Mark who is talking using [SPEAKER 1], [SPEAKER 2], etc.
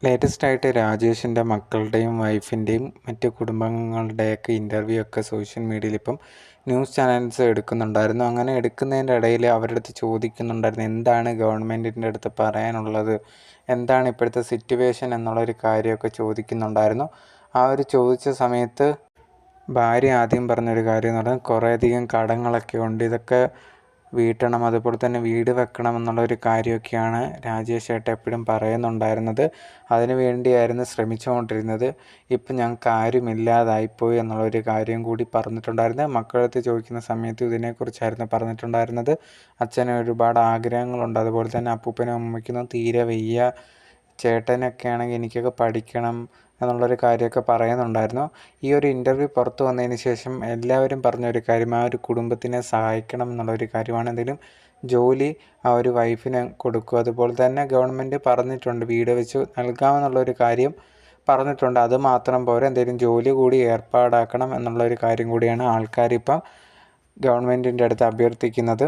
[SPEAKER 1] Latest ആയിട്ട് രാജേഷിൻ്റെ മക്കളുടെയും വൈഫിൻ്റെയും മറ്റ് കുടുംബങ്ങളുടെയൊക്കെ ഇൻ്റർവ്യൂ ഒക്കെ സോഷ്യൽ മീഡിയയിൽ ഇപ്പം ന്യൂസ് ചാനൽസ് എടുക്കുന്നുണ്ടായിരുന്നു. അങ്ങനെ എടുക്കുന്നതിൻ്റെ ഇടയിൽ അവരുടെ അടുത്ത് ചോദിക്കുന്നുണ്ടായിരുന്നു, എന്താണ് ഗവൺമെൻറ്റിൻ്റെ അടുത്ത് പറയാനുള്ളത്, എന്താണ് ഇപ്പോഴത്തെ സിറ്റുവേഷൻ എന്നുള്ളൊരു കാര്യമൊക്കെ ചോദിക്കുന്നുണ്ടായിരുന്നു. ആ ഒരു ചോദിച്ച സമയത്ത് ഭാര്യ ആദ്യം പറഞ്ഞൊരു കാര്യം എന്ന് പറഞ്ഞാൽ കുറേയധികം കടങ്ങളൊക്കെ ഉണ്ട്, ഇതൊക്കെ വീട്ടണം, അതുപോലെ തന്നെ വീട് വെക്കണം എന്നുള്ളൊരു കാര്യമൊക്കെയാണ് രാജേഷ് ഏട്ടൻ എപ്പോഴും പറയുന്നുണ്ടായിരുന്നത്. അതിനു വേണ്ടിയായിരുന്നു ശ്രമിച്ചുകൊണ്ടിരുന്നത്. ഇപ്പം ഞങ്ങൾക്ക് ആരുമില്ലാതായിപ്പോയി എന്നുള്ളൊരു കാര്യം കൂടി പറഞ്ഞിട്ടുണ്ടായിരുന്നു. മക്കളടുത്ത് ചോദിക്കുന്ന സമയത്ത് ഇതിനെക്കുറിച്ചായിരുന്നു പറഞ്ഞിട്ടുണ്ടായിരുന്നത്. അച്ഛന് ഒരുപാട് ആഗ്രഹങ്ങളുണ്ട്, അതുപോലെ തന്നെ അപ്പൂപ്പനും അമ്മയ്ക്കൊന്നും തീരെ വയ്യ, ചേട്ടനൊക്കെ ആണെങ്കിൽ എനിക്കൊക്കെ പഠിക്കണം എന്നുള്ളൊരു കാര്യമൊക്കെ പറയുന്നുണ്ടായിരുന്നു. ഈ ഒരു ഇൻ്റർവ്യൂ പുറത്തു വന്നതിന് ശേഷം എല്ലാവരും പറഞ്ഞൊരു കാര്യം, ആ ഒരു കുടുംബത്തിനെ സഹായിക്കണം എന്നുള്ളൊരു കാര്യമാണ്. എന്തെങ്കിലും ജോലി ആ ഒരു വൈഫിന് കൊടുക്കുക, അതുപോലെ തന്നെ ഗവൺമെൻറ് പറഞ്ഞിട്ടുണ്ട് വീട് വെച്ച് നൽകാമെന്നുള്ളൊരു കാര്യം പറഞ്ഞിട്ടുണ്ട്. അത് മാത്രം പോരാ, എന്തെങ്കിലും ജോലി കൂടി ഏർപ്പാടാക്കണം എന്നുള്ളൊരു കാര്യം കൂടിയാണ് ആൾക്കാരിപ്പം ഗവൺമെൻറ്റിൻ്റെ അടുത്ത് അഭ്യർത്ഥിക്കുന്നത്.